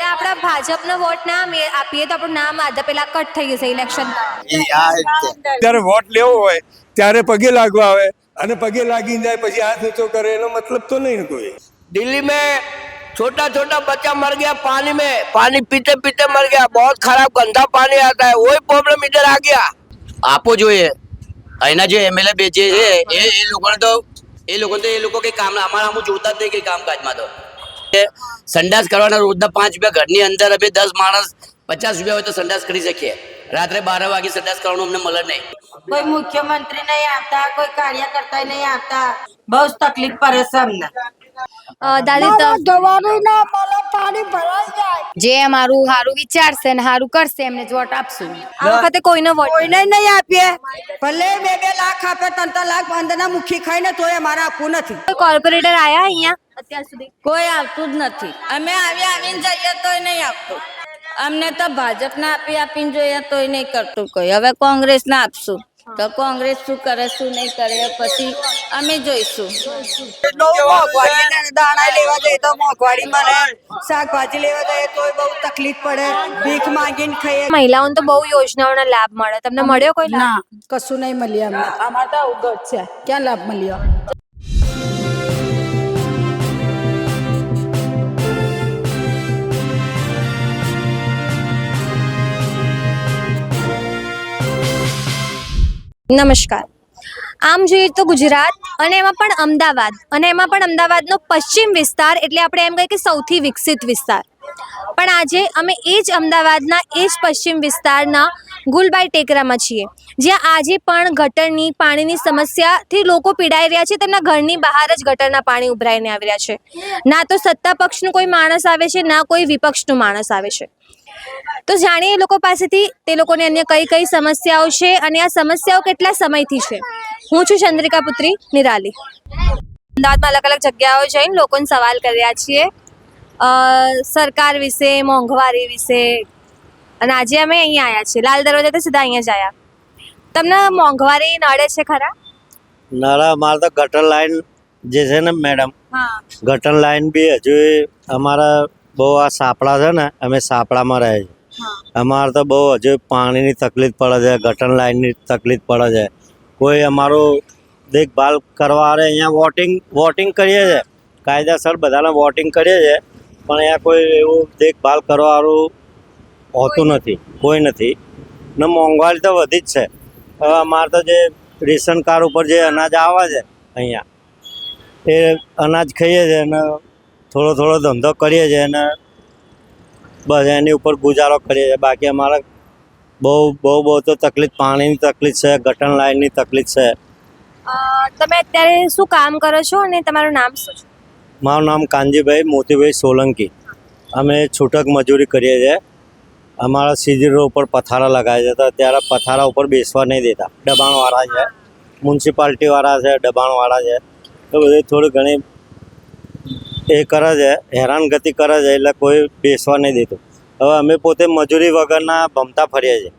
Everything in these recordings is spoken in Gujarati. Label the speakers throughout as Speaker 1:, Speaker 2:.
Speaker 1: આપણા ભાજપનો વોટ ના આપીએ તો આપણું નામ આધા પેલા કટ થઈ જશે ઇલેક્શન.
Speaker 2: જ્યારે વોટ લેવો હોય ત્યારે પગે લાગવા આવે અને પગે લાગીને જાય પછી હાથ ઊંચો કરે એનો મતલબ તો નહીં કોઈ.
Speaker 3: दिल्ली में छोटा छोटा बच्चा मर गया पानी में, पानी पीते पीते मर गया, बहुत खराब गंदा पानी आता है, वही प्रॉब्लम इधर आ गया.
Speaker 4: આપવો જોઈએ. અહીંના જે એમએલએ બેચે છે એ લોકો કઈ કામ અમારા અમુક જોતા જ નહીં કઈ કામકાજમાં. તો સંડાસ કરવાના રોજના 5 રૂપિયા, ઘરની અંદર અમે 10 માણસ 50 રૂપિયા હોય તો સંડાસ કરી શકીએ. રાત્રે 12 વાગે સંડાસ કરવાનું અમને મળે નહીં.
Speaker 5: કોઈ મુખ્યમંત્રી નહીં આવતા, કોઈ કાર્યકર્તા નહીં આવતા, બહુ જ તકલીફ પડે છે અમને.
Speaker 6: જે અમારું સારું વિચારશે ને સારું કરશે એમને જ વોટ આપશું.
Speaker 1: આ વખતે કોઈનો વોટ
Speaker 5: કોઈને નહીં આપીએ, ભલે 2 લાખ આપે, 3 લાખ બંધના મુખી ખાઈને તોય અમારે આપવું નથી.
Speaker 1: કોર્પોરેટર આયા અહીંયા અત્યાર સુધી?
Speaker 5: કોઈ આવતું જ નથી. અમે આવીને જઈએ તોય નહીં આપતું. અમને તો ભાજપના આપીને જોઈએ તોય નહીં કરતું કોઈ. હવે કોંગ્રેસના આપશું તો કોંગ્રેસ શું કરે શું નહીં કરે પછી અમે જોઈશું. દાણા લેવા જઈએ તો મોંઘવારી મળે, શાકભાજી લેવા જઈએ તોય બહુ તકલીફ પડે, ભીખ માંગીને ખાઈએ.
Speaker 1: મહિલાઓને તો બહુ યોજનાઓના લાભ મળે, તમને મળ્યો કોઈ લાભ?
Speaker 5: ના, કશું નહીં મળ્યું અમને. અમારે તો આવું ઘર છે, ક્યાં લાભ મળ્યો?
Speaker 1: નમસ્કાર. આમ જોઈએ તો ગુજરાત અને એમાં પણ અમદાવાદનો પશ્ચિમ વિસ્તાર એટલે આપણે એમ કહીએ કે સૌથી વિકસિત વિસ્તાર. પણ આજે અમે એ જ અમદાવાદના એ જ પશ્ચિમ વિસ્તારના ગુલબાઈ ટેકરામાં છીએ, જ્યાં આજે પણ ગટરની પાણીની સમસ્યાથી લોકો પીડાઈ રહ્યા છે. તેમના ઘરની બહાર જ ગટરના પાણી ઉભરાઈને આવી રહ્યા છે. ના તો સત્તા પક્ષનું કોઈ માણસ આવે છે, ના કોઈ વિપક્ષનું માણસ આવે છે. તો જાણીએ એ લોકો પાસેથી તે લોકોને અન્ય કઈ કઈ સમસ્યાઓ છે અને આ સમસ્યાઓ કેટલા સમયથી છે. હું છું ચંદ્રિકા પુત્રી નિરાલી. અમદાવાદમાં અલગ અલગ જગ્યાઓ જઈને લોકોને સવાલ કર્યા છીએ સરકાર વિશે, મોંઘવારી વિશે, અને આજે અમે અહીંયા આવ્યા છીએ લાલ દરવાજાથી સીધા અહીંયા જ આવ્યા. તમને મોંઘવારી નડે છે ખરા?
Speaker 7: નળા અમારે તો ગટર લાઈન જે છે ને મેડમ,
Speaker 1: હા,
Speaker 7: ગટર લાઈન બી હજુ અમારા બહુ આ સાપડા છે ને, અમે સાપડામાં રહે છે. અમારે તો બહુ હજુ પાણીની તકલીફ પડે છે, ગટર લાઈનની તકલીફ પડે છે. કોઈ અમારું દેખભાલ કરવા આવે અહીંયા વોટિંગ કરીએ છીએ, કાયદેસર બધાને વોટિંગ કરીએ છીએ, પણ અહીંયા કોઈ એવું દેખભાલ કરવાવાળું હોતું નથી, કોઈ નથી. ને મોંઘવારી તો વધી જ છે. હવે અમારે તો જે રેશન કાર્ડ ઉપર જે અનાજ આવે છે અહીંયા, એ અનાજ ખાઈએ છીએ અને થોડો ધંધો કરીએ છીએ અને બસ એની ઉપર ગુજારો કરીએ છીએ. બાકી અમારે બહુ તો તકલીફ, પાણીની તકલીફ છે, ગટર લાઈનની તકલીફ છે.
Speaker 1: તમે અત્યારે શું કામ કરો છો અને તમારું નામ શું છે?
Speaker 7: મારું નામ કાનજીભાઈ મોતીભાઈ સોલંકી. અમે છૂટક મજૂરી કરીએ છીએ. અમારા સીજી રોડ ઉપર પથારા લગાવે છે, તો ત્યારે પથારા ઉપર બેસવા નહીં દેતા. દબાણવાળા છે, મ્યુનિસિપાલિટીવાળા છે, દબાણવાળા છે, તો બધી થોડી ઘણી એ કરે છે, હેરાનગતિ કરે છે, એટલે કોઈ બેસવા નહીં દેતું. હવે અમે પોતે મજૂરી વગરના ભમતા ફરીએ છીએ.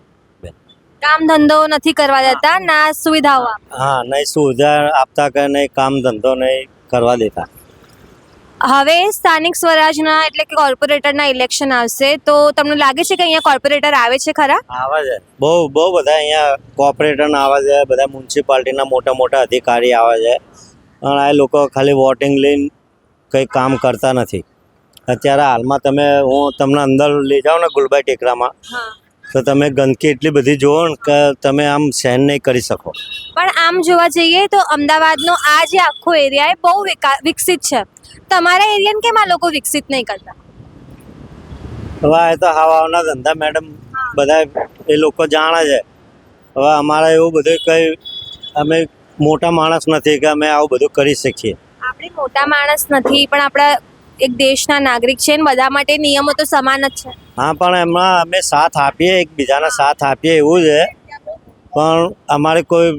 Speaker 1: કામ ધંધો નથી કરવા દેતા, ના સુવિધાઓ આપતા.
Speaker 7: હા, નહીં સુવિધા આપતા કે નહીં કામ ધંધો નહીં કરવા દેતા.
Speaker 1: હવે સ્થાનિક સ્વરાજના એટલે કે કોર્પોરેટરના ઇલેક્શન આવશે, તો તમને લાગે છે કે અહીંયા કોર્પોરેટર આવે છે ખરા?
Speaker 7: આવે છે, બહુ બધા અહીંયા કોર્પોરેટર આવે છે, બધા મ્યુનિસિપાલિટીના મોટા અધિકારી આવે છે, અને આ લોકો ખાલી વોટિંગ લઈને કંઈ કામ કરતા નથી. અત્યારે હાલમાં હું તમને અંદર લઈ જાઉં ને ગુલબાઈ ટેકરામાં, તો તમે ગંદકી એટલી બધી જુઓ ને કે તમે આમ સહન નહીં કરી શકો.
Speaker 1: પણ આમ જોવા જઈએ તો અમદાવાદનો આ જે આખો એરિયા એ બહુ વિકસિત છે. તમારા એરિયાને કેમ આ લોકો વિકસિત નહીં કરતા?
Speaker 7: હવે આ તો હવાના ધંધા મેડમ બધા એ લોકો જાણે છે. હવે અમારે એવું બધું કંઈ, અમે મોટા માણસ નથી કે અમે આવું બધું કરી શકીએ.
Speaker 1: આપણે મોટા માણસ નથી, પણ આપણા એક દેશના નાગરિક છે ને બધા માટે નિયમો તો સમાન જ છે.
Speaker 7: હા, પણ એમાં અમે સાથ આપીએ, એકબીજાના સાથ આપીએ એવું છે, પણ અમારે કોઈ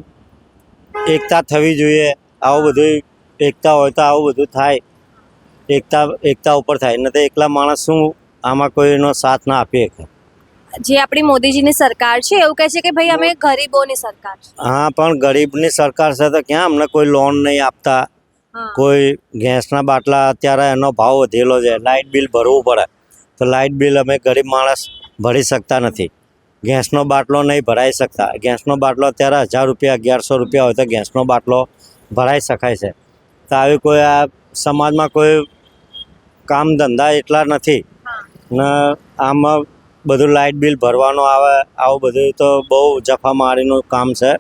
Speaker 7: એકતા થવી જોઈએ. આવું બધું એકતા હોય તો આવું બધું થાય, એકતા ઉપર થાય, નહીં તો એકલા માણસ શું આમાં કોઈનો સાથ ના આપીએ.
Speaker 1: જે આપણી મોદીજીની સરકાર છે એવું કહે છે કે ભાઈ અમે ગરીબોની સરકાર છે.
Speaker 7: હા, પણ ગરીબની સરકાર છે તો ક્યાં અમને કોઈ લોન નહીં આપતા, કોઈ ગેસના બાટલા અત્યારે એનો ભાવ વધેલો છે, લાઇટ બિલ ભરવું પડે, તો લાઇટ બિલ અમે ગરીબ માણસ ભરી શકતા નથી. ગેસનો બાટલો નહીં ભરાઈ શકતા. ગેસનો બાટલો અત્યારે 1000 રૂપિયા 1100 રૂપિયા હોય તો ગેસનો બાટલો ભરાઈ શકાય છે. તો આવી કોઈ આ સમાજમાં કોઈ કામ ધંધા એટલા નથી ને આમાં બધું લાઇટ બિલ ભરવાનું આવે, આવું બધું તો બહુ જફામારીનું કામ છે.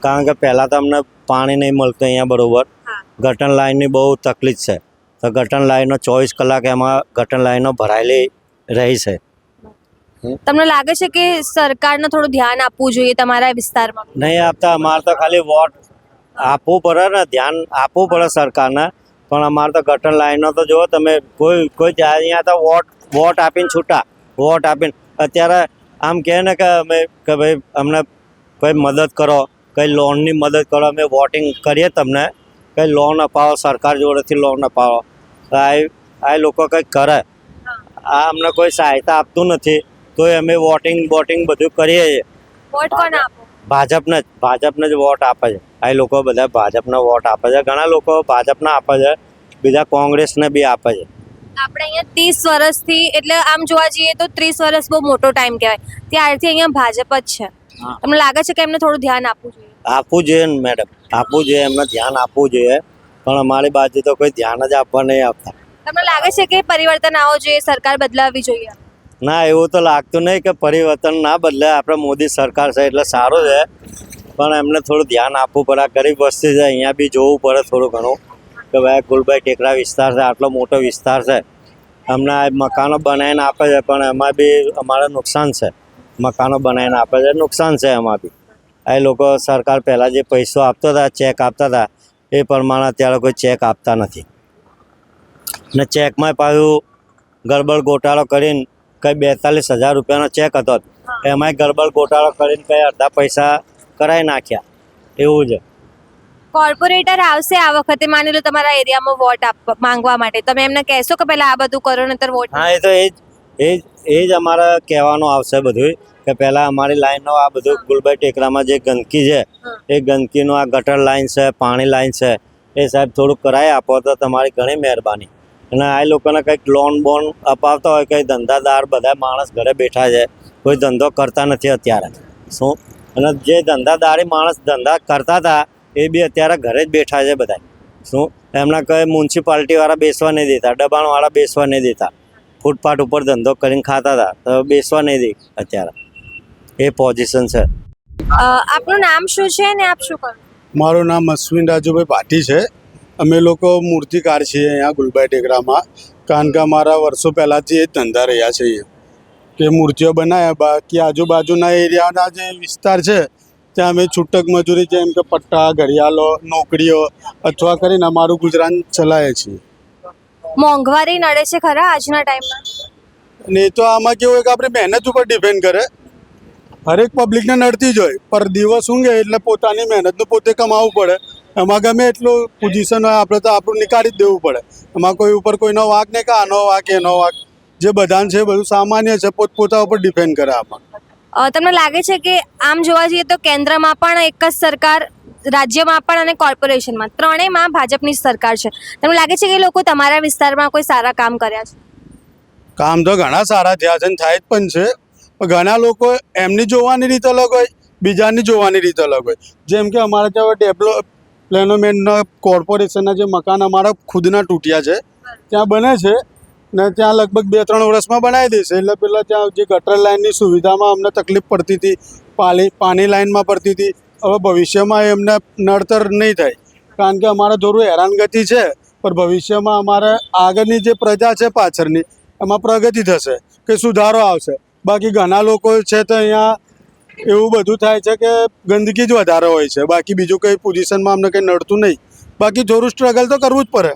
Speaker 7: કારણ કે પહેલાં તો અમને પાણી નહીં મળતું અહીંયા બરાબર. ગટર લાઇનની બહુ તકલીફ છે. તો ગટર લાઈનો 24 કલાક એમાં ગટર લાઈનો ભરાયેલી રહી છે.
Speaker 1: તમને લાગે છે કે સરકારને થોડું ધ્યાન આપવું જોઈએ તમારા વિસ્તારમાં?
Speaker 7: નહીં આપતા. અમારે તો ખાલી વોટ આપવું પડે ને, ધ્યાન આપવું પડે સરકારને. પણ અમારે તો ગટર લાઈનો તો જુઓ તમે, કોઈ અહીંયા તો વોટ આપીને છૂટા, વોટ આપીને. અત્યારે આમ કહે ને કે ભાઈ અમને કોઈ મદદ કરો, કંઈ લોનની મદદ કરો, અમે વોટિંગ કરીએ તમને, કંઈ લોન અપાવો, સરકાર જોડેથી લોન અપાવો. આ લોકો કંઈક કરે. આ અમને કોઈ સહાયતા આપતું નથી, તોય અમે વોટિંગ બધું કરીએ છીએ.
Speaker 1: વોટ કોને આપો?
Speaker 7: ભાજપને જ વોટ આપે છે. આ લોકો બધા ભાજપને વોટ આપે છે. ઘણા લોકો ભાજપને આપે છે, બીજા કોંગ્રેસને બી આપે છે.
Speaker 1: આપણે અહીંયા 30 વર્ષથી, એટલે આમ જોવા જઈએ તો 30 વર્ષ બહુ મોટો ટાઈમ કહેવાય. ત્યારથી અહીંયા ભાજપ જ છે. તમને લાગે છે કે એમને થોડું ધ્યાન આપવું જોઈએ?
Speaker 7: આપવું જોઈએ ને મેડમ, આપવું જોઈએ, એમને ધ્યાન આપવું જોઈએ. પણ અમારી બાજુ તો કોઈ ધ્યાન જ આપવા નહીં આપતા.
Speaker 1: તમને લાગે છે કે પરિવર્તન આવવું જોઈએ, સરકાર બદલાવવી જોઈએ?
Speaker 7: ના, એવું તો લાગતું નહીં કે પરિવર્તન ના બદલે. આપણે મોદી સરકાર છે એટલે સારું છે, પણ એમને થોડું ધ્યાન આપવું પડે. આ ગરીબ વસ્તી છે, અહીંયા બી જોવું પડે થોડું ઘણું કે ભાઈ ગુલબાઈ ટેકરા વિસ્તાર છે, આટલો મોટો વિસ્તાર છે. અમને આ મકાનો બનાવીને આપે છે, પણ એમાં બી અમારે નુકસાન છે. મકાનો બનાવીને આપે છે, નુકસાન છે એમાં બી. આ લોકો સરકાર પહેલાં જે પૈસો આપતા હતા, ચેક આપતા હતા, એ પ્રમાણે અત્યારે કોઈ ચેક આપતા નથી. ને ચેકમાં પાછું ગડબડ ગોટાળો કરીને કંઈ 42,000 રૂપિયાનો ચેક હતો, એમાંય ગડબડ ગોટાળો કરીને કંઈ અડધા પૈસા કરાવી નાખ્યા. એવું છે.
Speaker 1: કોર્પોરેટર આવશે આ વખતે, માની લો તમારા એરિયામાં વોટ માંગવા માટે, તમે એમને કહેશો કે પહેલા આ બધું કરો નહીતર વોટ?
Speaker 7: હા, એ તો એ જ અમારે કહેવાનું આવશે બધું કે પહેલાં અમારી લાઈનનો આ બધું ગુલબાઈ ટેકરામાં જે ગંદકી છે, એ ગંદકીનું આ ગટર લાઈન છે, પાણી લાઈન છે, એ સાહેબ થોડુંક કરાવી આપો તો તમારી ઘણી મહેરબાની. અને આ લોકોને કંઈક લોન બોન અપાવતા હોય, કંઈ ધંધાદાર બધા માણસ ઘરે બેઠા છે, કોઈ ધંધો કરતા નથી અત્યારે. શું? અને જે ધંધાદારી માણસ ધંધા કરતા હતા એ બી અત્યારે ઘરે જ બેઠા છે બધા. શું? એમના કંઈ મ્યુનિસિપાલિટીવાળા બેસવા નહીં દેતા, દબાણવાળા બેસવા નહીં દેતા. ફૂટપાથ ઉપર ધંધો કરીને ખાતા હતા તો બેસવા નહીં દે અત્યારે. એ પોઝિશન છે.
Speaker 1: આપનું નામ શું છે ને આપ શું કરો?
Speaker 8: મારું નામ અશ્વિન રાજુભાઈ ભાટી છે. અમે લોકો મૂર્તિકાર છીએ અહીંયા ગુલબાઈ ટેકરામાં. કારણ કે અમારા વર્ષો પહેલાંથી એ જ ધંધા રહ્યા છે કે મૂર્તિઓ બનાવ્યા. બાકી આજુબાજુના એરિયાના જે વિસ્તાર છે ત્યાં અમે છૂટક મજૂરી, જેમ કે પટ્ટા, ઘડિયાળો, નોકરીઓ અથવા કરીને અમારું ગુજરાન ચલાવીએ છીએ.
Speaker 1: મોંઘવારી નડે છે ખરા આજના ટાઈમમાં?
Speaker 8: અને એ તો આમાં કેવું હોય કે આપણી મહેનત ઉપર ડિપેન્ડ કરે. હરેક પબ્લિકને નડતી જ હોય, પર દિવસ ઊંઘે એટલે પોતાની મહેનતનું પોતે કમાવવું પડે. એમાં ગમે એટલું પોઝિશન હોય આપણે તો આપણું નીકાળી જ દેવું પડે. એમાં કોઈ ઉપર કોઈનો વાંક નહીં કે આનો વાંક એનો વાંક. જે બધાને છે બધું સામાન્ય છે, પોતપોતા ઉપર ડિપેન્ડ કરે આમાં.
Speaker 1: તમને લાગે છે કે આમ જોવા જઈએ તો કેન્દ્રમાં પણ એક જ સરકાર, રાજ્યમાં પણ અને કોર્પોરેશનમાં ત્રણેયમાં ભાજપની સરકાર છે. તમને લાગે છે કે એ લોકો તમારા વિસ્તારમાં કોઈ સારા કામ કર્યા છે?
Speaker 8: કામ તો ઘણા સારા થયા છે ને થાય જ પણ છે. ઘણા લોકો એમની જોવાની રીત અલગ હોય, બીજાની જોવાની રીત અલગ હોય. જેમ કે અમારે ત્યાં ડેવલપમેન્ટના કોર્પોરેશનના જે મકાન અમારા ખુદના તૂટ્યા છે ત્યાં બને છે ને ત્યાં લગભગ 2-3 વર્ષમાં બનાવી દેશે. એટલે પહેલાં ત્યાં જે ગટર લાઇનની સુવિધામાં અમને તકલીફ પડતી હતી, પાણી લાઇનમાં પડતી હતી, હવે ભવિષ્યમાં એમને નડતર નહીં થાય. કારણ કે અમારે થોડું હેરાનગતિ છે, પણ ભવિષ્યમાં અમારે આગળની જે પ્રજા છે પાછળની, એમાં પ્રગતિ થશે, કે સુધારો આવશે. બાકી ઘણા લોકો છે તો અહીંયા એવું બધું થાય છે કે ગંદકી જ વધારે હોય છે. બાકી બીજું કંઈ પોઝિશનમાં અમને કંઈ નડતું નહીં. બાકી થોડું સ્ટ્રગલ તો કરવું જ પડે,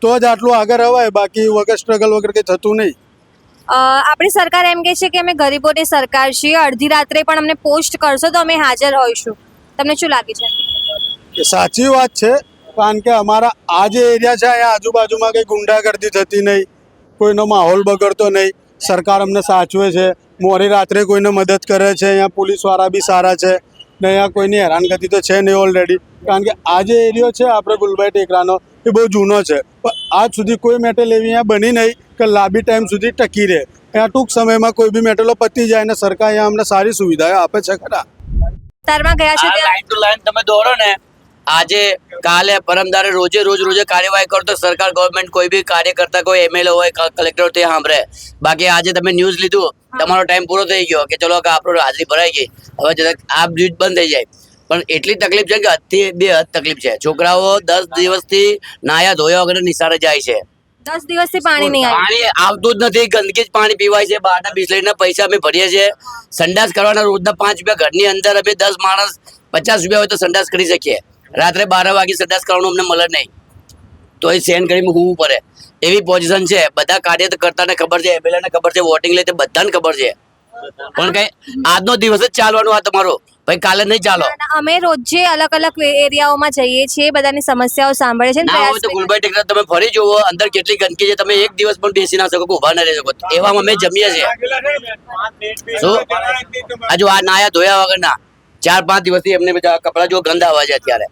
Speaker 8: તો જ આટલું આગળ અવાય. બાકી વગર સ્ટ્રગલ વગર કંઈ થતું નહીં.
Speaker 1: આપણી સરકાર એમ કહે છે કે અમે ગરીબોની સરકાર છીએ, અડધી રાત્રે પણ અમને પોસ્ટ કરશો તો અમે હાજર હોઈશું. તમને શું લાગે છે?
Speaker 8: એ સાચી વાત છે. કારણ કે અમારા આ જે એરિયા છે અહીંયા આજુબાજુમાં કંઈ ગુંડાગર્દી થતી નહીં, કોઈનો માહોલ બગડતો નહીં. સરકાર અમને સાચવે છે, મોડી રાત્રે કોઈને મદદ કરે છે. અહીંયા પોલીસવાળા બી સારા છે ને અહીંયા કોઈની હેરાનગતિ તો છે નહીં ઓલરેડી. કારણ કે આ જે એરિયો છે આપણે ગુલબાઈ ટેકરાનો, એ બહુ જૂનો છે, પણ આજ સુધી કોઈ મેટલ એવી અહીંયા બની નહીં કે લાંબી ટાઈમ સુધી ટકી રહે. અહીંયા ટૂંક સમયમાં કોઈ બી મેટલો પતી જાય અને સરકાર અહીંયા અમને સારી સુવિધાઓ આપે છે ખરા.
Speaker 1: વિસ્તારમાં ગયા છે ત્યાં
Speaker 4: લાઈન ટુ લાઈન તમે દોરો ને, આજે કાલે પરમદારે રોજે કાર્યવાહી કરો તો સરકાર ગવર્મેન્ટ કોઈ બી કાર્ય કરતા કોઈ એમએલએ હોય કલેક્ટર તે સાંભળે. બાકી આજે તમે ન્યૂઝ લીધું, તમારો ટાઈમ પૂરો થઈ ગયો કે ચલો કે આપણો હાજરી ભરાઈ ગઈ, હવે આ ન્યૂઝ બંધ થઈ જાય. પણ એટલી તકલીફ છે કે હદથી બે હદ તકલીફ છે. છોકરાઓ 10 દિવસથી નાયા ધોયા વગર નિસારે જાય છે.
Speaker 1: 10 દિવસથી પાણી નહીં આવ્યું.
Speaker 4: પાણી આવતું જ નથી, ગંદકી જ પાણી પીવાય છે. બહારના બિસ્લેરીના પૈસા અમે ભરીએ છીએ. સંડાસ કરવાના રોજના 5 રૂપિયા, ઘરની અંદર અમે 10 માણસ 50 રૂપિયા હોય તો સંડાસ કરી શકીએ. રાત્રે 12 વાગે સંડાસ કરવાનું અમને મળે નહીં, તો એ સેન કરી મૂકવું પડે. એવી પોઝિશન છે. બધા કાર્ય તો કરતાને ખબર છે, એમએલએ ને ખબર છે, વોટિંગ લે તે બધાને ખબર છે. પણ કઈ આજનો દિવસ જ ચાલવાનું આ તમારો, ભાઈ કાલે નહીં ચાલો.
Speaker 1: અમે રોજે અલગ અલગ એરિયાઓમાં જઈએ છીએ, બધાની સમસ્યાઓ સાંભળે છે ને
Speaker 4: ના હોય તો ગુલબર્ગ ટેકરા તમે ફરી જુઓ, અંદર કેટલી ગંદકી છે. તમે એક દિવસ પણ બેસી ના શકો, ઉભા ના રહી શકો. એવામાં અમે જમીએ છીએ. શું હજુ આ નાયા ધોયા વગરના 4-5 દિવસથી એમને કપડા જો ગંદા આવે છે અત્યારે.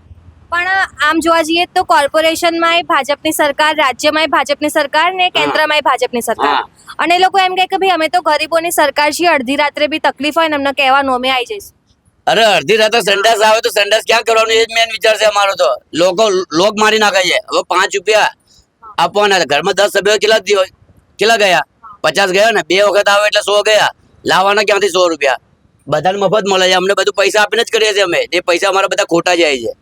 Speaker 1: પણ આમ જોવા જઈએ તો કોર્પોરેશનમાં ભાજપની સરકાર, રાજ્યમાં ભાજપની સરકાર ને કેન્દ્રમાં ભાજપની સરકાર, અને એ લોકો એમ કહે કે ભાઈ અમે તો ગરીબોની સરકાર છીએ, અડધી રાત્રે બી તકલીફ હોય ને અમને કહેવાનું અમે આવી જઈશું.
Speaker 4: અરે અડધી રાતે સંડાસ આવે તો સંડાસ ક્યાં કરવાનું, એ જ મેન વિચાર છે અમારો. તો લોક મારી નાખે છે. હવે 5 રૂપિયા આપવાના, ઘરમાં 10 સભ્યો કેટલા ગયા, 50 ગયા ને, 2 વખત આવે એટલે 100 ગયા. લાવવાના ક્યાંથી 100 રૂપિયા? બધાને મફત મળે છે. અમને બધું પૈસા આપીને જ કરીએ છીએ અમે. એ પૈસા અમારા બધા ખોટા જાય છે.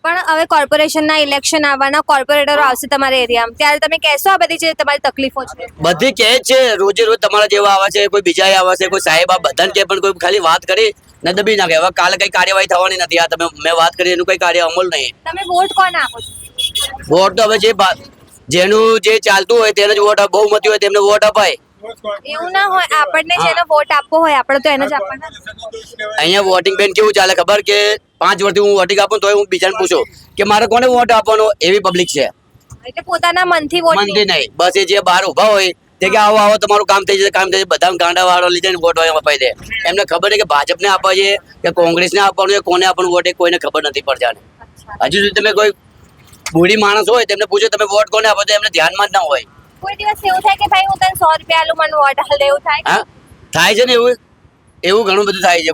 Speaker 1: પણ હવે કોર્પોરેશનના ઇલેક્શન આવવાના, કોર્પોરેટરો આવશે તમારા એરિયામાં, ત્યારે તમે કહેશો આ બધી જે તમારી તકલીફો છે?
Speaker 4: બધી કહે છે, રોજ તમારા જેવા આવે છે, કોઈ બીજા આવે છે, કોઈ સાહેબ આ બધાને કહે, પણ કોઈ ખાલી વાત કરી ને દબી નાખે. હવે કાલે કઈ કાર્યવાહી થવાની નથી. આ તમે મેં વાત કરી એનું કઈ કાર્ય અમલ નહીં.
Speaker 1: તમે વોટ કોને આપો છો?
Speaker 4: વોટ તો હવે જેનું જે ચાલતું હોય તેને જ વોટ, બહુમતી હોય તેમને વોટ અપાય.
Speaker 1: એવું ના હોય, આપણને જેને વોટ આપવો હોય આપણે તો એને જ આપવાના.
Speaker 4: અહીંયા વોટિંગ બેન કેવું ચાલે ખબર, કે 5 વર્ષથી હું વોટિંગ આપું તો હું બીજાને પૂછું કે મારે કોને વોટ આપવાનો, એવી પબ્લિક છે.
Speaker 1: એટલે પોતાના મનથી વોટ
Speaker 4: મનથી નહીં, બસ એ જે બહાર ઉભા હોય તે કે આવો આવો તમારું કામ થઈ જશે, કામ થઈ જશે. બધા ગાંડા વાળો લીધે વોટ અપાઈ દે. એમને ખબર નહીં કે ભાજપને આપવા છે કે કોંગ્રેસને આપવાનું છે, કોને આપવાનું વોટ એ કોઈને ખબર નથી પડતી. હજુ સુધી તમે કોઈ બુઢી માણસ હોય તેમને પૂછો તમે વોટ કોને આપો, તો એમને ધ્યાનમાં જ ના હોય.
Speaker 1: કોઈ દિવસ એવું થાય કે ભાઈ હું તને 100 રૂપિયા આલું, મને વોટ હાલ દે, એવું થાય?
Speaker 4: હા થાય છે ને, એવું ઘણું બધું થાય છે.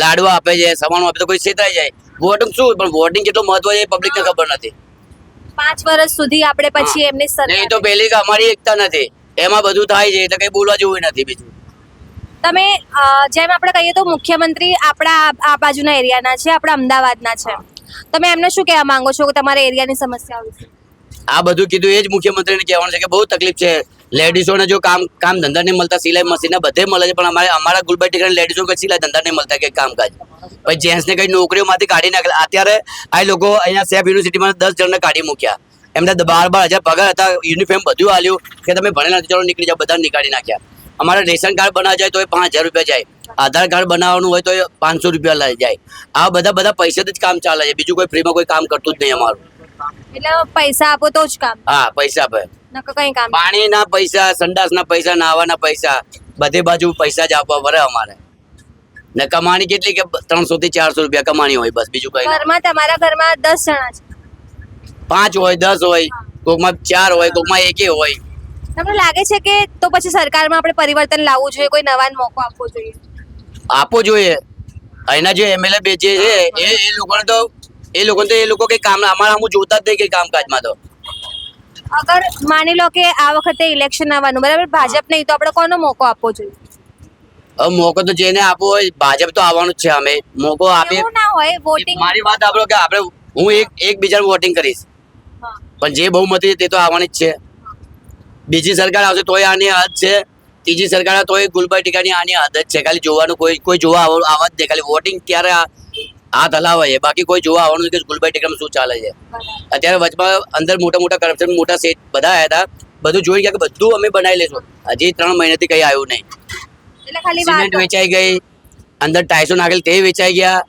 Speaker 4: લાડવા આપે છે, સામાનો આપે તો કોઈ છેતરાઈ જાય. વોટિંગ શું, પણ વોટિંગ કેટલું મહત્વ છે એ પબ્લિકને ખબર નથી.
Speaker 1: 5 વર્ષ સુધી આપણે પછી એમની સરકાર.
Speaker 4: નહીં તો પેલી કે અમારી એકતા નથી, એમાં બધું થાય છે, એટલે કઈ બોલવા જેવું નથી. બીજું
Speaker 1: તમે જેમ આપણે કહીએ તો મુખ્યમંત્રી આપણા આ બાજુના એરિયાના છે, આપણા અમદાવાદના છે, તમે એમને શું કહેવા માંગો છો તમારા એરિયાની સમસ્યાઓ વિશે?
Speaker 4: આ બધું કીધું એ જ મુખ્યમંત્રીને કહેવાનું છે કે બહુ તકલીફ છે. લેડીઝોને જો કામ ધંધા નહીં મળતા, સિલાઈ મશીન બધે મળે છે, પણ અમારા ગુલબર્ગ ટેકરાની લેડીઝો કઈ સિલાઈ ધંધા નહીં મળતા કે કામકાજ. પછી જેન્ટ્સને કઈ નોકરીઓમાંથી કાઢી નાખે. અત્યારે આ લોકો અહીંયા સેફ યુનિવર્સિટીમાં 10 જણને કાઢી મૂક્યા. એમને 12,000 પગાર હતા, યુનિફોર્મ બધું આલ્યું કે તમે ભણેલા નથી, ચલો નીકળી જાઓ. બધા નીકાળી નાખ્યા. અમારે રેશન કાર્ડ બનાવવા જાય તો 5,000 રૂપિયા જાય, આધાર કાર્ડ બનાવવાનું હોય તો 500 રૂપિયા લઈ જાય. આ બધા પૈસાથી જ કામ ચાલે છે. બીજું કોઈ ફ્રીમાં કોઈ કામ કરતું જ નહીં અમારું.
Speaker 1: એટલે પૈસા આપો તો જ કામ?
Speaker 4: હા, પૈસા આપે.
Speaker 1: નકર કઈ કામ?
Speaker 4: પાણીના પૈસા, સંડાસના પૈસા, નાવાના પૈસા, બધે બાજુ પૈસા જ આપવા પડે અમારે. ને કમાણી કેટલી કે 300 થી 400 રૂપિયા કમાણી હોય, બસ બીજું કઈ.
Speaker 1: ઘરમાં તમારા ઘરમાં 10 જણા છે?
Speaker 4: 5 હોય, 10 હોય, કોકમાં 4 હોય, કોકમાં 1 હોય.
Speaker 1: તમને લાગે છે કે તો પછી સરકારમાં આપણે પરિવર્તન લાવવું જોઈએ, કોઈ નવાન મોકો આપવો જોઈએ?
Speaker 4: આપવો જોઈએ. અહીંના જે એમએલએ બે જે છે એ લોકો કઈ કામ, અમારા હું જોતા જ નહીં કઈ કામકાજમાં. તો
Speaker 1: અગર માની લો કે આ વખતે ઇલેક્શન આવવાનું, બરાબર, ભાજપ નહીં, તો આપણે કોનો મોકો આપવો જોઈએ?
Speaker 4: હવે મોકો તો જેને આપવો હોય, ભાજપ તો આવવાનું જ છે. અમે મોકો આપીએ
Speaker 1: એવું ના હોય વોટિંગ.
Speaker 4: મારી વાત સાંભળો કે આપણે હું એકબીજાને વોટિંગ કરીશ, પણ જે બહુમતી તે તો આવવાની જ છે. બીજી સરકાર આવશે તોય આની હદ છે, ત્રીજી સરકાર તોય ગુલબર્ગ ટેકરાની આની હદ જ છે. ખાલી જોવાનું, કોઈ જોવા આવવા જ દે. ખાલી વોટિંગ ત્યારે હાથ હલાવે છે, બાકી કોઈ જોવા આવવાનું કે ગુલબર્ગ ટેકરામાં શું ચાલે છે. અત્યારે વચમાં અંદર મોટા કરપ્શન, મોટા સેટ બધા આવ્યા હતા, બધું જોઈ ગયા કે બધું અમે બનાવી લેશું. હજી 3 મહિનાથી કઈ આવ્યું નહીં.
Speaker 1: એટલે ખાલી
Speaker 4: સિમેન્ટ વેચાઈ ગઈ, અંદર ટાઈસો નાખેલ તે વેચાઈ ગયા,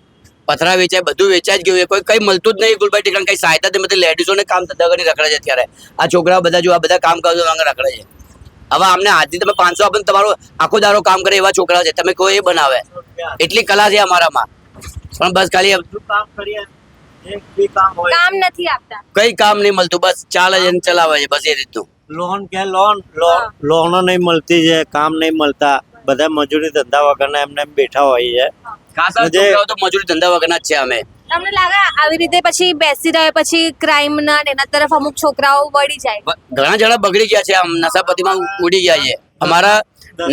Speaker 4: પથરા વેચાય, બધું વેચાઈ જ ગયું. કોઈ કઈ મળતું જ નહીં. ગુલબર્ગ ટેકરાને કઈ સહાયતા જ નથી. લેડીઝોને કામ ધંધા કરી રખડે છે અત્યારે. આ છોકરાઓ બધા જો આ બધા કામ કરજો રખડે છે. હવે આમને આજથી તમે 500 આપો, તમારો આખો દારો કામ કરે એવા છોકરા છે. તમે કોઈ એ બનાવે, એટલી કલા છે અમારામાં. પણ બસ ખાલી
Speaker 1: કામ નથી આપતા,
Speaker 4: કઈ કામ નહીં મળતું. બસ ચાલે છે, ચલાવે છે, બસ એ રીતનું.
Speaker 7: લોન કે લોનો નહીં મળતી છે, કામ નહીં મળતા, બધા મજૂરી ધંધા વગરના એમને એમ બેઠા હોય છે.
Speaker 4: ખાસા છોકરાઓ તો મજૂરી ધંધા વગરના જ છે અમે.
Speaker 1: તમને લાગે આવી રીતે પછી બેસી રહે પછી ક્રાઇમ ના ને એના તરફ અમુક છોકરાઓ વળી જાય?
Speaker 4: ઘણા જણા બગડી ગયા છે, આમ નશાપતીમાં ઉડી ગયા છે. અમારા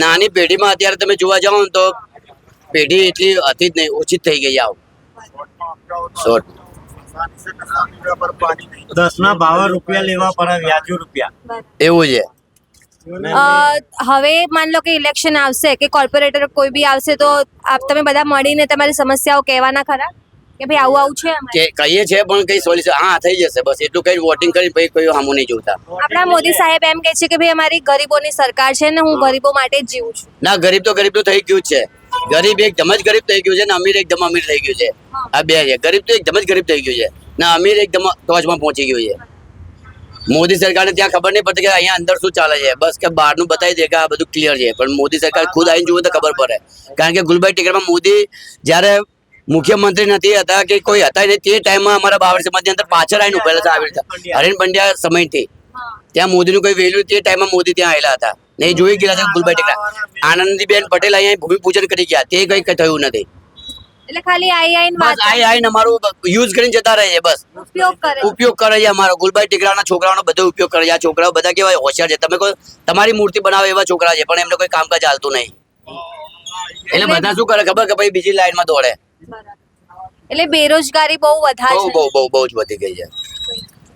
Speaker 4: નાની પેઢીમાં અત્યારે તમે જોવા જાઓ ને તો પેઢી એટલી હતી જ નહીં, ઓછી જ થઈ ગઈ આવ.
Speaker 7: 10ના ભાવે રૂપિયા લેવા પડે, વ્યાજુ રૂપિયા.
Speaker 4: એવું છે.
Speaker 1: હવે માન લો કે ઇલેક્શન આવશે કે કોર્પોરેટર કોઈ બી આવશે તો તમે બધા મળીને તમારી સમસ્યાઓ કહેવાના ખરા કે ભાઈ આવું આવું છે અમારે?
Speaker 4: કે કહીએ છે પણ કઈ સોલ્યુશન હા થઈ જશે, બસ એટલું કઈ વોટિંગ કરી પછી કોઈ સામું નહીં જોતા.
Speaker 1: આપણા મોદી સાહેબ એમ કહે છે કે ભાઈ અમારી ગરીબોની સરકાર છે ને હું ગરીબો માટે જ જીવું છું.
Speaker 4: ના, ગરીબ તો થઈ ગયું જ છે. ગરીબ એકદમ જ ગરીબ થઈ ગયું છે ને અમીર એકદમ અમીર થઈ ગયું છે. આ બે છે. ગરીબ તો એકદમ જ ગરીબ થઈ ગયું છે ને અમીર એકદમ ટોચમાં પહોંચી ગયું છે. મોદી સરકારને ત્યાં ખબર નહીં પડતી કે અહીંયા અંદર શું ચાલે છે, બસ કે બહારનું બતાવી દે કે આ બધું ક્લિયર છે, પણ મોદી સરકાર ખુદ આવીને જુઓ તો ખબર પડે. કારણ કે ગુલબાઈ ટેકરામાં મોદી જ્યારે મુખ્યમંત્રી નથી હતા કે કોઈ હતા નહીં, તે ટાઈમમાં અમારા બાબર સમાજની અંદર પાછળ આવીને ઉભેલા હતા. આવી રીતે હરેન પંડ્યા સમયથી ત્યાં મોદીનું કોઈ વેલ્યુ તે ટાઈમમાં મોદી ત્યાં આવેલા હતા ને એ જોઈ ગયેલા છે. ગુલબાઈ ટેકરા આનંદીબેન પટેલ અહીંયા ભૂમિપૂજન કરી ગયા, તે કઈ થયું નથી.
Speaker 1: એટલે ખાલી
Speaker 4: બસ આઈને અમારું યુઝ કરીને જતા રહે છે, બસ ઉપયોગ કરે છે અમારો. ગુલબાઈ ટેકરાના છોકરાઓનો બધો ઉપયોગ કરે છે. આ છોકરાઓ બધા કેવા હોશિયાર છે, તમે કોઈ તમારી મૂર્તિ બનાવે એવા છોકરા છે, પણ એમને કોઈ કામકાજ ચાલતું નહીં. એટલે બધા શું કરે ખબર કે ભાઈ બીજી લાઈનમાં દોડે.
Speaker 1: એટલે બેરોજગારી બહુ વધારે છે.
Speaker 4: બહુ જ વધી ગઈ છે.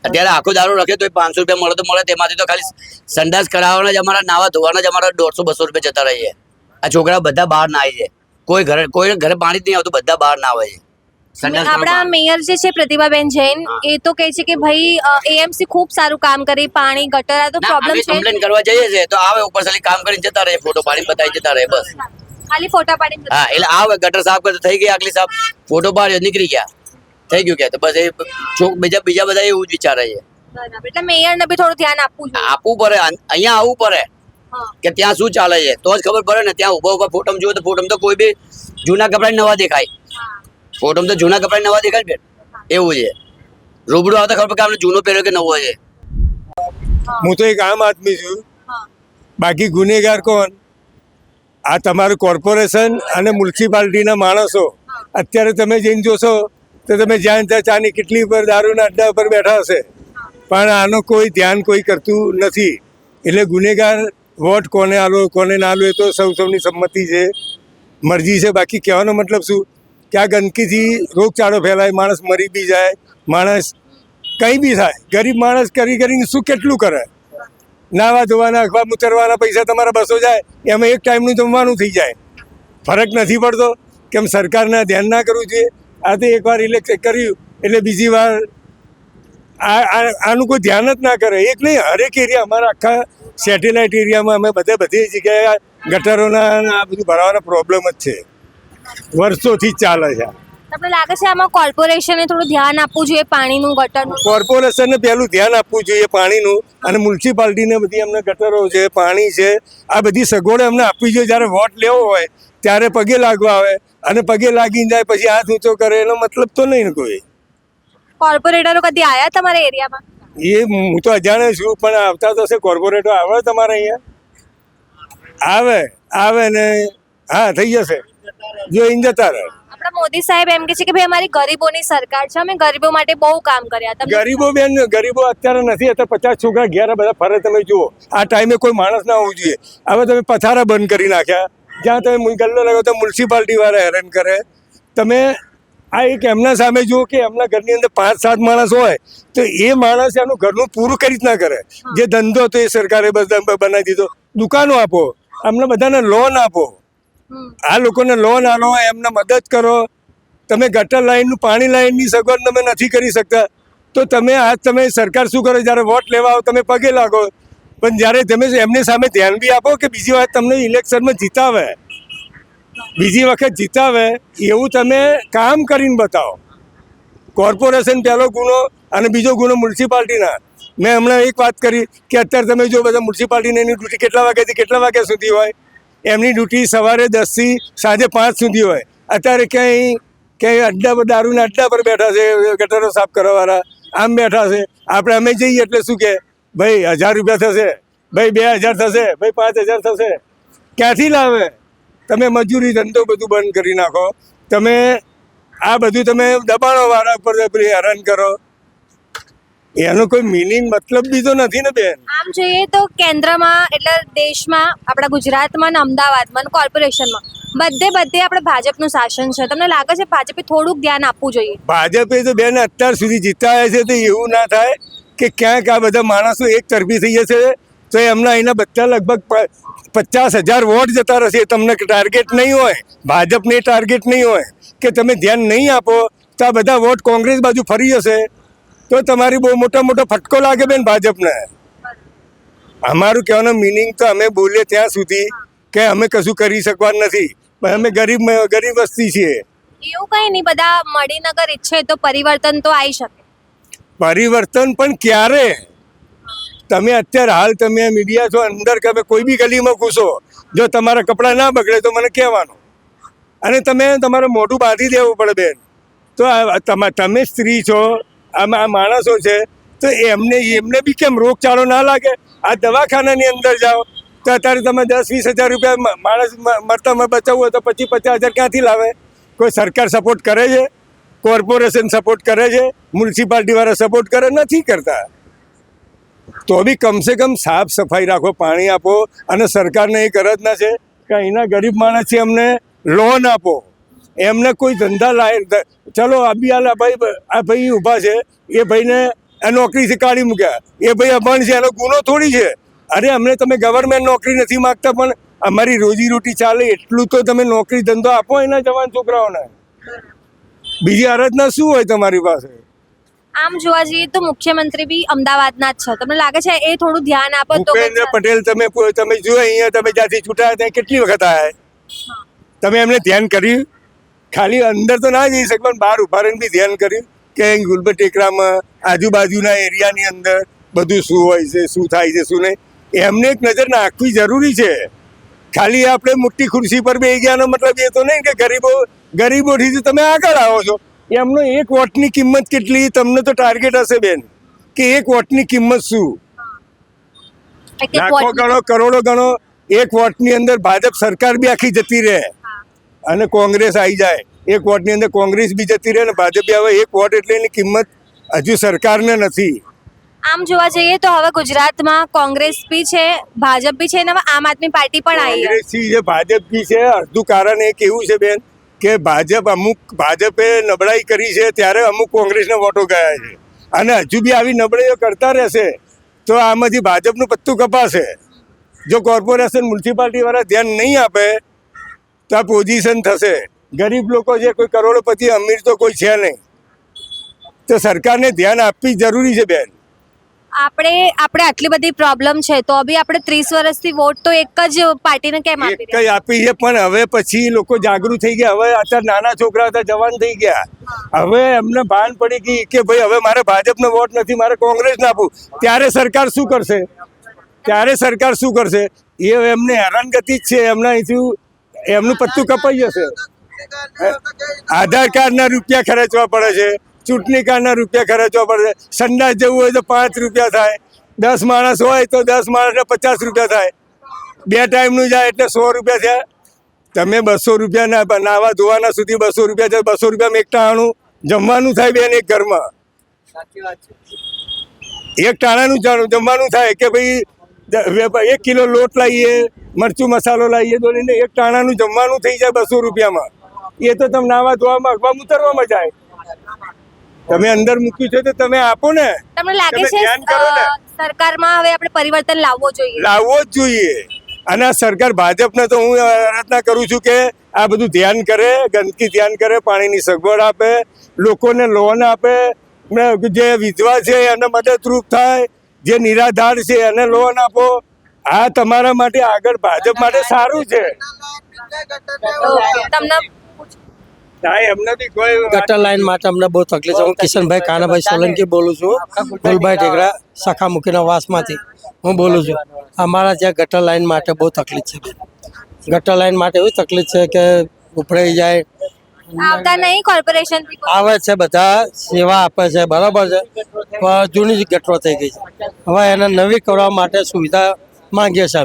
Speaker 4: અત્યારે આખો દારૂ રખે તો 500 રૂપિયા મળે તો મળે, તેમાંથી તો ખાલી સંડાસ કરાવવાના જ અમારા નાવા ધોવાના જ અમારા 150-200 રૂપિયા જતા રહીએ. આ છોકરા બધા બહાર ના આવી છે. કોઈ ઘરે પાણી જ નહીં આવતું, બધા બહાર ના આવે છે.
Speaker 1: આપણા મેયર જે છે પ્રતિભાબેન જૈન એ તો કહે છે કે ભાઈ એએમસી ખૂબ સારું કામ કરી, પાણી ગટર આ તો પ્રોબ્લેમ છે.
Speaker 4: કમ્પ્લેન કરવા જઈએ છે તો આવે ઉપર ખાલી કામ કરીને જતા રહે, ફોટો પાડીને બતાવી જતા રહે, બસ
Speaker 1: ખાલી ફોટા પાડીને.
Speaker 4: હા, એટલે આવે ગટર સાફ કરતો થઈ ગઈ, આગલી સાફ ફોટો પાડ્યો નીકળી ગયા, થઈ ગયું કે તો બસ એ બીજા બધા એવું જ વિચારે છે.
Speaker 1: એટલે મેયરને બી થોડું ધ્યાન આપવું
Speaker 4: પડે. અહીંયા આવવું પડે કે ત્યાં શું ચાલે છે તો જ ખબર પડે ને. ત્યાં ઉભા ફોટો જુઓ તો ફોટો તો કોઈ બી જૂના કપડા નવા દેખાય, ફોટો તો જૂના કપડા નવા દેખાય બેન, એવું છે. રૂબરૂ આવતા ખબર કે આપણે જૂનો પહેર્યો કે નવો છે.
Speaker 2: હું તો એક આમ આદમી છું, બાકી ગુનેગાર કોણ? આ તમારું કોર્પોરેશન અને મ્યુનિસિપાલિટીના માણસો. અત્યારે તમે જઈને જોશો તો તમે જ્યાં ત્યાં ચાની કેટલી પર દારૂના અડ્ડા ઉપર બેઠા હશે, પણ આનો કોઈ ધ્યાન કોઈ કરતું નથી. એટલે ગુનેગાર વોટ કોને આલો કોને ના આલો એ તો સૌની સંમતિ છે, મરજી છે. બાકી કહેવાનો મતલબ શું કે આ ગંદકીથી રોગચાળો ફેલાય, માણસ મરી બી જાય, માણસ કંઈ બી થાય. ગરીબ માણસ કરીને શું કેટલું કરે? નાવા ધોવાના અખવા મુતરવાના પૈસા તમારા બસો જાય, એમાં એક ટાઈમનું જમવાનું થઈ જાય. ફરક નથી પડતો? કેમ સરકારને ધ્યાન ના કરવું જોઈએ? આ તો એકવાર ઇલેક્શન કર્યું એટલે બીજી વાર આનું કોઈ ધ્યાન જ ના કરે. એક નહીં, હરેક એરિયા અમારા આખા સેટેલાઇટ એરિયામાં અમે બધી જગ્યાએ ગટરોના આ બધું ભરાવાના પ્રોબ્લેમ જ છે, વર્ષોથી જ ચાલે છે.
Speaker 1: તમને લાગે છે આમાં કોર્પોરેશને થોડું ધ્યાન આપવું જોઈએ પાણીનું, ગટરનું?
Speaker 2: કોર્પોરેશનને પહેલું ધ્યાન આપવું જોઈએ પાણીનું, અને મ્યુનિસિપાલિટીને બધી અમને ગટરો છે, પાણી છે, આ બધી સગવડો અમને આપવી જોઈએ. જ્યારે વોટ લેવો હોય ત્યારે પગે લાગવા આવે અને પગે લાગીને જાય પછી હાથ ઊંચો કરે, એનો મતલબ તો નહીં ને કોઈ.
Speaker 1: કોર્પોરેટરો કદી આયા તમારા એરિયામાં?
Speaker 2: એ હું તો અજાણે છું, પણ આવતા તો હશે. કોર્પોરેટર આવે તમારે અહીંયા? આવે ને હા થઈ જશે, જોઈને જતા રહે.
Speaker 1: આપણા મોદી સાહેબ એમ કે છે કે ભાઈ અમારી ગરીબોની સરકાર છે, અમે ગરીબો માટે બહુ કામ કર્યા.
Speaker 2: ગરીબો અત્યારે નથી, અત્યારે 50 છોકરા ઘેર બધા ફરે. તમે જુઓ આ ટાઈમે કોઈ માણસ ના હોવું જોઈએ. હવે તમે પથારા બંધ કરી નાખ્યા, જ્યાં તમે ગલ્લો લગાવો તો મ્યુનિસિપાલિટી વાળા હેરાન કરે. તમે આ એક એમના સામે જુઓ કે એમના ઘરની અંદર 5-7 માણસ હોય તો એ માણસ એનું ઘરનું પૂરું કરી જ ના કરે. જે ધંધો તો એ સરકારે બનાવી દીધો. દુકાનો આપો, અમને બધાને લોન આપો, આ લોકોને લોન આલો, એમને મદદ કરો. તમે ગટર લાઈનનું પાણી લાઈનની સગવડ તમે નથી કરી શકતા તો તમે સરકાર શું કરે? જ્યારે વોટ લેવા આવો તમે પગે લાગો, પણ જ્યારે તમે એમની સામે ધ્યાન બી આપો કે બીજી વાર તમને ઇલેક્શનમાં જીતાવે, બીજી વખત જીતાવે એવું તમે કામ કરીને બતાવો. કોર્પોરેશન પહેલો ગુનો અને બીજો ગુનો મ્યુનિસિપાલિટીના. મેં હમણાં એક વાત કરી કે અત્યારે તમે જો બધા મ્યુનિસિપાલિટીની એની ડ્યુટી કેટલા વાગ્યાથી કેટલા વાગ્યા સુધી હોય? એમની ડ્યુટી સવારે 10થી સાંજે 5 સુધી હોય. અત્યારે ક્યાંય દારૂના અડ્ડા પર બેઠા છે, ગટરો સાફ કરવાવાળા આમ બેઠા છે. અમે જઈએ એટલે શું કે ભાઈ 1000 રૂપિયા થશે, ભાઈ 2000 થશે, ભાઈ 5000 થશે. ક્યાંથી લાવે? તમે મજૂરી ધંધો બધું બંધ કરી નાખો. તમે આ બધું તમે દબાણો વાળા પર હેરાન કરો. એનો કોઈ મિનિંગ મતલબ બી તો નથી ને બેન.
Speaker 1: આમ જોઈએ તો કેન્દ્રમાં એટલે દેશમાં આપણા ગુજરાતમાં ને અમદાવાદમાં ને કોર્પોરેશનમાં બધે આપણે ભાજપનું શાસન છે. તમને લાગે છે ભાજપે થોડુંક ધ્યાન આપવું જોઈએ? ભાજપે
Speaker 2: તો બેન અત્યાર સુધી જીતાયા છે, તો એવું ના થાય કે ક્યાંક આ બધા માણસો એક તરફી થઈ જશે તો એમના અહીંના બધા લગભગ 50,000 વોટ જતા રહેશે. તમને ટાર્ગેટ નહીં હોય, ભાજપને ટાર્ગેટ નહીં હોય કે તમે ધ્યાન નહીં આપો તો આ બધા વોટ કોંગ્રેસ બાજુ ફરી જશે, તો તમારી બહુ મોટો ફટકો લાગે બેન ભાજપને. અમારું કહેવાનો મિનિંગ તો અમે બોલીએ ત્યાં સુધી કે અમે કશું કરી શકવાનું નથી, પણ અમે ગરીબ વસ્તી છીએ.
Speaker 1: એવું કઈ નહીં, બધા મળીને અગર ઈચ્છે તો પરિવર્તન તો આવી શકે.
Speaker 2: પરિવર્તન પણ ક્યારે? તમે અત્યારે હાલ તમે મીડિયા છો, અંદર કે કોઈ બી ગલીમાં ઘૂસો, જો તમારા કપડાં ના બગડે તો મને કહેવાનું, અને તમે તમારું મોઢું બાંધી દેવું પડે બેન. તો તમે સ્ત્રી છો, આ માણસો છે, તો એમને બી કેમ રોગચાળો ના લાગે? આ દવાખાનાની અંદર જાઓ તો અત્યારે તમે 10-20 હજાર રૂપિયા માણસ મરતા બચાવવું હોય તો 25-50 હજાર ક્યાંથી લાવે? કોઈ સરકાર સપોર્ટ કરે છે? કોર્પોરેશન સપોર્ટ કરે છે? મ્યુનિસિપાલિટી વાળા સપોર્ટ કરે? નથી કરતા. તો બી કમસે કમ સાફ સફાઈ રાખો, પાણી આપો, અને સરકારને એક અરજ ના છે કે અહીંના ગરીબ માણસ છે એમને લોન આપો, એમને કોઈ ધંધા લાય. ચલો આ ભાઈ ઊભા છે, એ ભાઈને નોકરીથી કાઢી મૂક્યા, એ ભાઈ અભણ છે, એનો ગુનો થોડી છે. અરે અમને તમે ગવર્મેન્ટ નોકરી નથી માગતા, પણ અમારી રોજીરોટી ચાલે એટલું તો તમે નોકરી ધંધો આપો એના જવાન છોકરાઓને. બીજી અરજના શું હોય તમારી પાસે?
Speaker 1: આમ જોવા જઈએ તો મુખ્યમંત્રી બી અમદાવાદના જ છે. તમને લાગે છે એ થોડું ધ્યાન આપો તો?
Speaker 2: ભૂપેન્દ્ર પટેલ તમે જુઓ અહીંયા, તમે જ્યાંથી છૂટાયા ત્યાં કેટલી વખત આવ્યા? તમે એમને ધ્યાન કર્યું? ખાલી અંદર તો ના જઈ શકે, પણ બહાર ઉભા રહીને બી ધ્યાન કર્યું કે ગુલબર ટેકરામાં આજુબાજુના એરિયાની અંદર બધું શું હોય છે, શું થાય છે, શું નહીં, એમને એક નજર નાખવી જરૂરી છે. ખાલી આપણે મોટી ખુરશી પર બેસી ગયાનો મતલબ એ તો નહીં કે ગરીબોથી તમે આગળ આવો છો. એમનો એક વોટની કિંમત કેટલી? તમને તો ટાર્ગેટ હશે બેન કે એક વોટની કિંમત શું? લાખો ગણો, કરોડો ગણો. એક વોટની અંદર ભાજપ સરકાર બી આખી જતી રહે અને કોંગ્રેસ આવી જાય. એક વોટની અંદર કોંગ્રેસ બી જતી રહે અને ભાજપ બી આવે. એક વોટ એટલે એની કિંમત હજુ સરકારને નથી.
Speaker 1: આમ જોવા જઈએ તો હવે ગુજરાતમાં કોંગ્રેસ બી છે, ભાજપ બી છે, અને હવે આમ આદમી પાર્ટી પણ આવી છે.
Speaker 2: કોંગ્રેસથી જે ભાજપ બી છે, અડધું કારણ એક એવું છે બેન કે ભાજપે નબળાઈ કરી છે, ત્યારે અમુક કોંગ્રેસને વોટો ગયા છે, અને હજુ બી આવી નબળાઈઓ કરતા રહેશે તો આમાંથી ભાજપનું પત્તું કપાશે. જો કોર્પોરેશન મ્યુનિસિપાલિટી વાળા ધ્યાન નહીં આપે તો આ પોઝિશન થશે. ગરીબ લોકો છે, કોઈ કરોડપતિ અમીર તો કોઈ છે નહીં, તો સરકારને ધ્યાન આપવી જરૂરી છે બેન.
Speaker 1: આપણે આટલી બધી પ્રોબ્લેમ છે તો બી આપણે 30 વર્ષથી વોટ તો એક જ પાર્ટીને કેમ આપી
Speaker 2: એક જ આપી છે, પણ હવે પછી લોકો જાગૃત થઈ ગયા. હવે અત્યારે નાના છોકરા હતા, જવાન થઈ ગયા, હવે એમને ભાન પડી ગઈ કે ભાઈ હવે મારે ભાજપનો વોટ નથી, મારે કોંગ્રેસને આપવું. ત્યારે સરકાર શું કરશે? એ એમને હેરાનગતિ જ છે. એમનું પત્તું કપાઈ જશે. આધાર કાર્ડના રૂપિયા ખર્ચવા પડે છે, ચૂંટણી કાર્ડના રૂપિયા ખર્ચવા પડે છે, સંડાસ જવું હોય તો 5 રૂપિયા થાય, 10 માણસ હોય તો 10 માણસને 50 રૂપિયા થાય, 2 ટાઈમનું જાય એટલે 100 રૂપિયા થયા. તમે 200 રૂપિયા નાવા ધોવાના સુધી 200 રૂપિયા છે. 200 રૂપિયામાં એક ટાણાનું જમવાનું થાય બેન. એક ઘરમાં એક ટાણાનું જમવાનું થાય કે ભાઈ 1 કિલો લોટ લાવીએ, મરચું મસાલો લાવીએ, દોડીને એક ટાણાનું જમવાનું થઈ જાય 200 રૂપિયામાં. એ તો તમે નાવા ધોવામાં અગવા ઉતરવામાં જાય. તમે અંદર મૂક્યું છે તો તમે આપો ને.
Speaker 1: તમને લાગે છે સરકારમાં હવે આપણે પરિવર્તન લાવવો જ
Speaker 2: જોઈએ. અને સરકાર ભાજપને તો હું પ્રાર્થના કરું છું કે આ બધું ધ્યાન કરે, ગંદકી ધ્યાન કરે, પાણીની સગવડ આપે, લોકોને લોન આપે, જે વિધવા છે એને મદદરૂપ થાય, જે નિરાધાર છે એને લોન આપો. આ તમારા માટે આગળ ભાજપ માટે સારું છે.
Speaker 1: તમને
Speaker 9: ગટર લાઈન માટે અમને બહુ તકલીફ છે. હું કિશનભાઈ કાનાભાઈ સોલંકી બોલું છું, ગુલભાઈ ટેકરા શાખામુખીના વાસમાંથી હું બોલું છું. અમારા ત્યાં ગટર લાઈન માટે બહુ તકલીફ છે. ગટર લાઈન માટે એવી તકલીફ છે કે ઉપડાઈ જાય,
Speaker 1: આવતા નહીં કોર્પોરેશન
Speaker 9: આવે છે બધા સેવા આપે છે બરાબર છે પણ જૂની જ ગટરો થઈ ગઈ છે હવે એને નવી કરવા માટે સુવિધા માંગીએ છીએ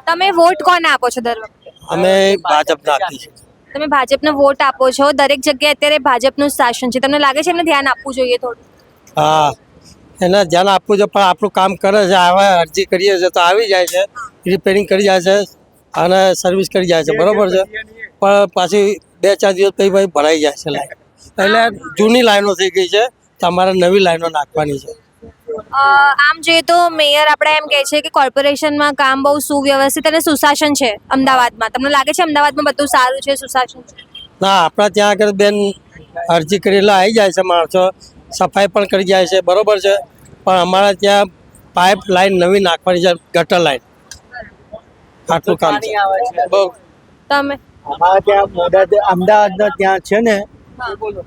Speaker 1: તમે વોટ કોને આપો છો દર વખતે
Speaker 9: અમે ભાજપને આપીએ છીએ
Speaker 1: તમે ભાજપને વોટ આપો છો દરેક જગ્યાએ અત્યારે ભાજપનું જ શાસન છે તમને લાગે છે એમને ધ્યાન આપવું જોઈએ થોડું
Speaker 9: હા એને ધ્યાન આપવું છે પણ આપણું કામ કરે છે આવા અરજી કરીએ છીએ તો આવી જાય છે રિપેરિંગ કરી જાય છે અને સર્વિસ કરી જાય છે બરાબર છે પણ પાછી 2-4 દિવસ પછી ભાઈ ભરાઈ જાય છે લાઈન એટલે જૂની લાઈનો થઈ ગઈ છે તમારે નવી લાઈનો નાખવાની છે
Speaker 1: આમ જોઈએ તો મેયર આપણે એમ કહે છે કે કોર્પોરેશનમાં કામ બહુ સુવ્યવસ્થિત અને સુશાસન છે અમદાવાદમાં તમને લાગે છે અમદાવાદમાં બધું સારું છે સુશાસન છે
Speaker 9: ના આપણા ત્યાં આગળ બેન અરજી કરેલા આવી જાય છે માણસો સફાઈ પણ કરી જાય છે બરોબર છે પણ અમારા ત્યાં પાઇપ લાઈન નવી નાખવાની છે ગટર લાઈન આટલું કામ છે બહુ
Speaker 1: તમે
Speaker 7: અમારા ત્યાં અમદાવાદના ત્યાં છે ને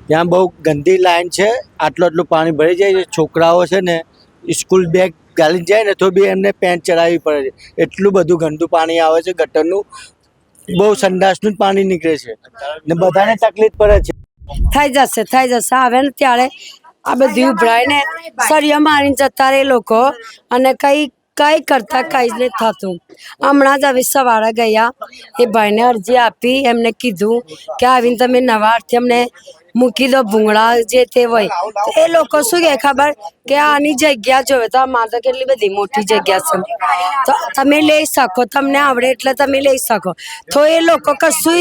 Speaker 7: ત્યાં બહુ ગંદી લાઈન છે આટલું પાણી ભરી જાય છે છોકરાઓ છે ને સ્કૂલ બેગ ગાલી જાય ને તો બી એમને પેન્ટ ચડાવવી પડે છે એટલું બધું ગંદુ પાણી આવે છે ગટરનું બહુ સંડાસનું જ પાણી નીકળે છે ને બધાને તકલીફ પડે છે
Speaker 6: થઈ જશે આવે ને ત્યારે આ બધું ઉભરાઈને સળિયો મારીને જતા રહે લોકો અને કઈ કરતા કઈ જ નહીં થતું હમણાં જ હવે સવારે ગયા એ ભાઈને અરજી આપી એમને કીધું કે આવીને તમે નવા અર્થે અમને મૂકી દો ભૂંગળા જે તે હોય તો એ લોકો શું કહે ખબર કે આની જગ્યા જોવે તો અમારે તો કેટલી બધી મોટી જગ્યા છે તો તમે લઈ શકો તમને આવડે એટલે તમે લઈ શકો તો એ લોકો કશું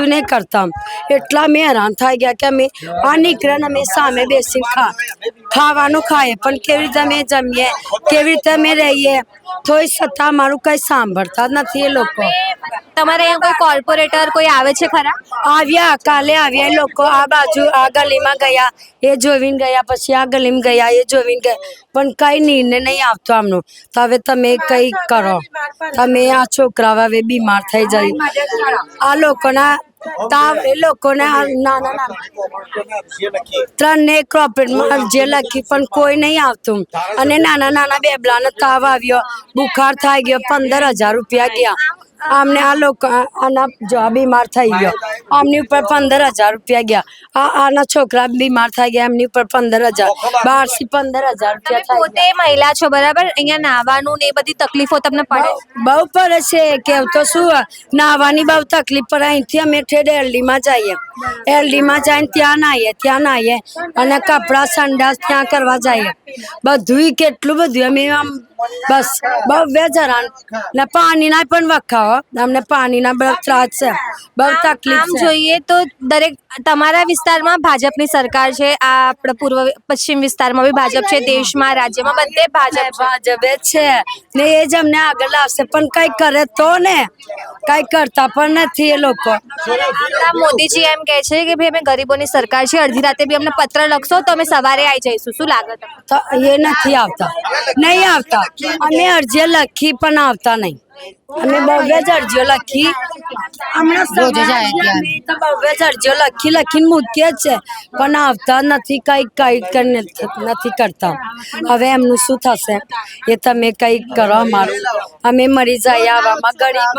Speaker 6: નહીં કરતા એટલા અમે હેરાન થઈ ગયા કે અમે આ નીકળે ને અમે સામે બેસીને ખાવાનું ખાઈએ પણ કેવી રીતે અમે જમીએ કેવી રીતે અમે રહીએ તોય છતાં અમારું કઈ સાંભળતા જ નથી એ લોકો
Speaker 1: તમારે અહીંયા કોઈ કોર્પોરેટર કોઈ આવે છે ખરા
Speaker 6: આવ્યા કાલે આવ્યા એ લોકો આ બાજુ આ ગલીમાં ગયા એ જોઈને ગયા પછી આ ગલીમાં ગયા એ જોઈને ગયા પણ કઈ નિર્ણય નહીં આવતો આમનો તો હવે તમે કઈ કરો તમે આ છોકરાઓ હવે બીમાર થઈ જાય આ લોકોના તાવ એ લોકોને નાના ત્રણને કોર્પોરેટમાં અરજી લખી પણ કોઈ નહીં આવતું અને નાના બેબલાને તાવ આવ્યો બુખાર થઈ ગયો 15,000 રૂપિયા ગયા આમને આ લોકો આના જો બીમાર થઈ ગયો આમની ઉપર 15,000 રૂપિયા ગયા આના છોકરા બીમાર થઈ ગયા એમની ઉપર 15,000 12 થી 15,000 રૂપિયા થાય
Speaker 1: પોતે મહિલા છો બરાબર અહીંયા નાવાનું ને એ બધી તકલીફો તમને પડે
Speaker 6: બહુ પડે છે કેવું તો શું નાવાની બહુ તકલીફ પડે અહીંથી અમે ઠેઠ એલડીમાં જઈએ એલડીમાં જઈને ત્યાં નાહીએ અને કપડા સંડાસ ત્યાં કરવા જઈએ બધું કેટલું બધું અમે આમ બસ બહુ બેજરાન ને પાણીના પણ વખાવો અમને પાણીના બહુ ત્રાસ છે બહુ તકલીફ
Speaker 1: આમ જોઈએ તો દરેક તમારા વિસ્તારમાં ભાજપની સરકાર છે આ આપણા પૂર્વ પશ્ચિમ વિસ્તારમાં બી ભાજપ છે દેશમાં રાજ્યમાં બધે ભાજપ
Speaker 6: જ છે ને એ જ અમને આગળ આવશે પણ કઈ કરે તો ને કઈ કરતા પણ નથી એ લોકો
Speaker 1: મોદીજી એમ કહે છે કે ભાઈ અમે ગરીબોની સરકાર છે અડધી રાતે બી અમને પત્ર લખશો તો અમે સવારે આવી જઈશું શું લાગે
Speaker 6: તો એ નથી આવતા નહીં આવતા અમે અરજી લખી પણ આવતા નહીં અમે બહુ જ અરજીઓ લખી હમણાં બહુ જ અરજીઓ લખીને મૂકીએ જ છે પણ આવતા નથી કઈ નથી કરતા હવે એમનું શું થશે એ તમે કઈ કરો અમારું અમે મરી જાય આવામાં ગરીબ